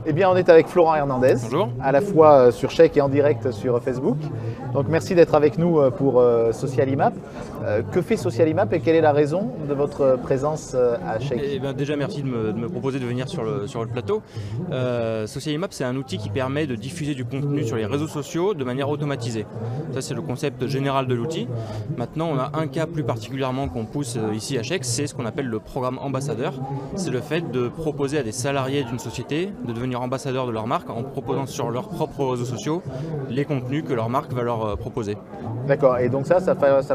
Eh bien, on est avec Florent Hernandez, Bonjour. à la fois sur Chèque et en direct sur Facebook. Donc, merci d'être avec nous pour Socialimap. Que fait Socialimap et quelle est la raison de votre présence à Chèque? Eh ben, déjà, merci de me proposer de venir sur le plateau. Socialimap, c'est un outil qui permet de diffuser du contenu sur les réseaux sociaux de manière automatisée. Ça, c'est le concept général de l'outil. Maintenant, on a un cas plus particulièrement qu'on pousse ici à Chèque, c'est ce qu'on appelle le programme ambassadeur. C'est le fait de proposer à des salariés d'une société de devenir ambassadeurs de leur marque en proposant sur leurs propres réseaux sociaux les contenus que leur marque va leur proposer. D'accord, et donc ça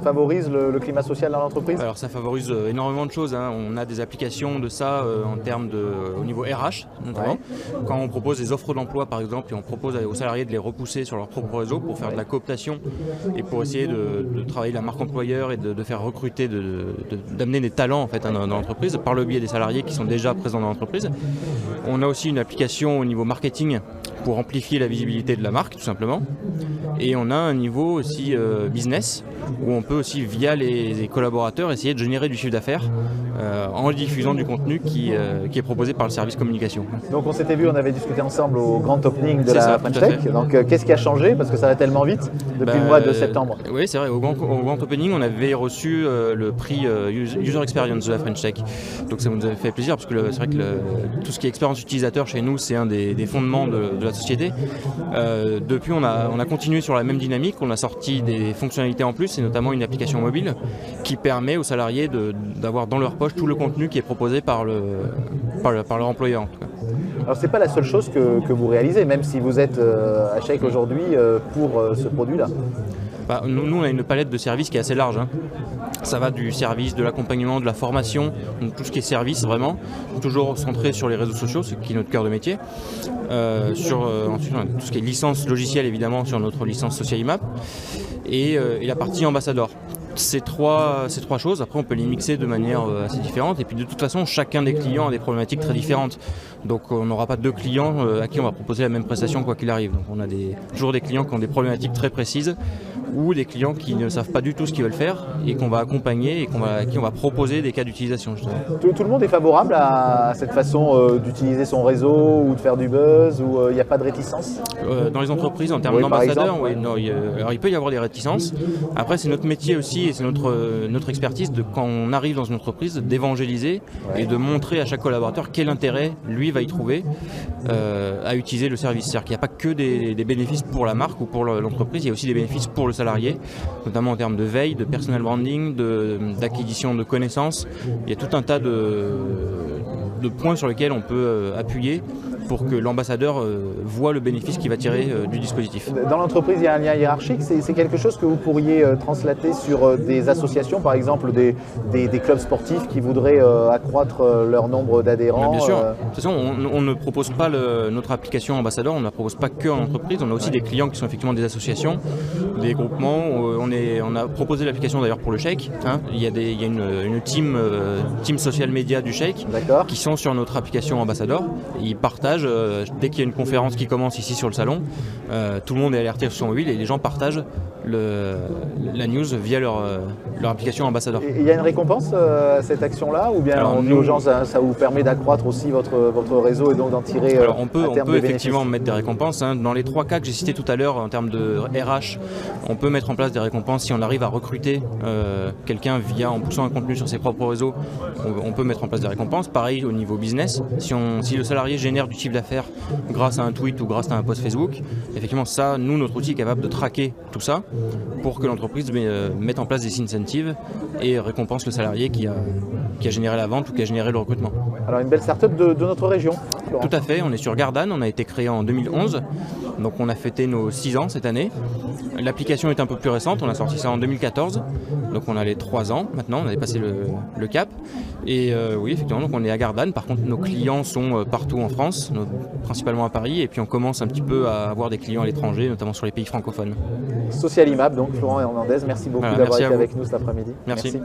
favorise le climat social dans l'entreprise? Alors ça favorise énormément de choses, hein. On a des applications de ça en termes au niveau RH notamment. Ouais. Quand on propose des offres d'emploi par exemple et on propose aux salariés de les repousser sur leur propre réseau pour faire de la cooptation et pour essayer de travailler la marque employeur et de faire recruter, d'amener des talents en fait, dans l'entreprise par le biais des salariés qui sont déjà présents dans l'entreprise. On a aussi une application au niveau marketing pour amplifier la visibilité de la marque tout simplement. Et on a un niveau aussi business où on peut aussi via les collaborateurs essayer de générer du chiffre d'affaires en diffusant du contenu qui est proposé par le service communication. Donc on s'était vu, on avait discuté ensemble au grand opening de la French Tech. Donc qu'est-ce qui a changé? Parce que ça va tellement vite depuis le mois de septembre. Oui, c'est vrai, au grand opening on avait reçu le prix User Experience de la French Tech. Donc ça nous avait fait plaisir parce que c'est vrai que tout ce qui est expérience utilisateur chez nous c'est un des fondements de la société. Depuis on a continué sur la même dynamique, on a sorti des fonctionnalités en plus et notamment une application mobile qui permet aux salariés d'avoir dans leur poche tout le contenu qui est proposé par leur employeur en tout cas. Alors c'est pas la seule chose que vous réalisez, même si vous êtes à Chèque aujourd'hui pour ce produit-là. Nous on a une palette de services qui est assez large, hein. Ça va du service, de l'accompagnement, de la formation, donc tout ce qui est service vraiment, toujours centré sur les réseaux sociaux, ce qui est notre cœur de métier. Ensuite on a tout ce qui est licence logicielle évidemment sur notre licence Socialimap et la partie ambassadeur. Ces trois choses, après on peut les mixer de manière assez différente et puis de toute façon chacun des clients a des problématiques très différentes. Donc on n'aura pas deux clients à qui on va proposer la même prestation quoi qu'il arrive. Donc on a toujours des clients qui ont des problématiques très précises ou des clients qui ne savent pas du tout ce qu'ils veulent faire et qu'on va accompagner et à qui on va proposer des cas d'utilisation. Tout le monde est favorable à cette façon d'utiliser son réseau ou de faire du buzz ou il n'y a pas de réticence? Dans les entreprises en termes d'ambassadeurs, alors il peut y avoir des réticences. Après c'est notre métier aussi et c'est notre expertise quand on arrive dans une entreprise d'évangéliser et de montrer à chaque collaborateur quel intérêt lui va y trouver à utiliser le service. C'est-à-dire qu'il n'y a pas que des bénéfices pour la marque ou pour l'entreprise, il y a aussi des bénéfices pour le salarié, notamment en termes de veille, de personal branding, d'acquisition de connaissances. Il y a tout un tas de points sur lesquels on peut appuyer pour que l'ambassadeur voit le bénéfice qu'il va tirer du dispositif. Dans l'entreprise, il y a un lien hiérarchique. C'est quelque chose que vous pourriez translater sur des associations, par exemple des clubs sportifs qui voudraient accroître leur nombre d'adhérents. Bien sûr. De toute façon, on ne propose pas notre application ambassadeur, on ne la propose pas que en entreprise. On a aussi des clients qui sont effectivement des associations, des groupements. On a proposé l'application d'ailleurs pour le Chèque. Hein. Il y a une team social media du Chèque qui sont sur notre application ambassadeur. Ils partagent dès qu'il y a une conférence qui commence ici sur le salon, tout le monde est alerté sur son mobile et les gens partagent la news via leur application ambassadeur. Il y a une récompense à cette action-là ou bien on dit aux gens ça vous permet d'accroître aussi votre réseau et donc d'en tirer on peut effectivement mettre des récompenses. Hein. Dans les trois cas que j'ai cités tout à l'heure en termes de RH, on peut mettre en place des récompenses si on arrive à recruter quelqu'un en poussant un contenu sur ses propres réseaux. On peut mettre en place des récompenses. Pareil au niveau business, si le salarié génère du chiffre d'affaires grâce à un tweet ou grâce à un post Facebook, effectivement ça, notre outil est capable de traquer tout ça pour que l'entreprise mette en place des incentives et récompense le salarié qui a généré la vente ou qui a généré le recrutement. Alors une belle start-up de notre région. Tout à fait, on est sur Gardanne, on a été créé en 2011, donc on a fêté nos 6 ans cette année. L'application est un peu plus récente, on a sorti ça en 2014, donc on a les 3 ans maintenant, on a dépassé le cap. Et oui, effectivement, donc on est à Gardanne, par contre nos clients sont partout en France, principalement à Paris, et puis on commence un petit peu à avoir des clients à l'étranger, notamment sur les pays francophones. Socialimap, donc Florent Hernandez, merci beaucoup d'avoir été avec nous cet après-midi. Merci.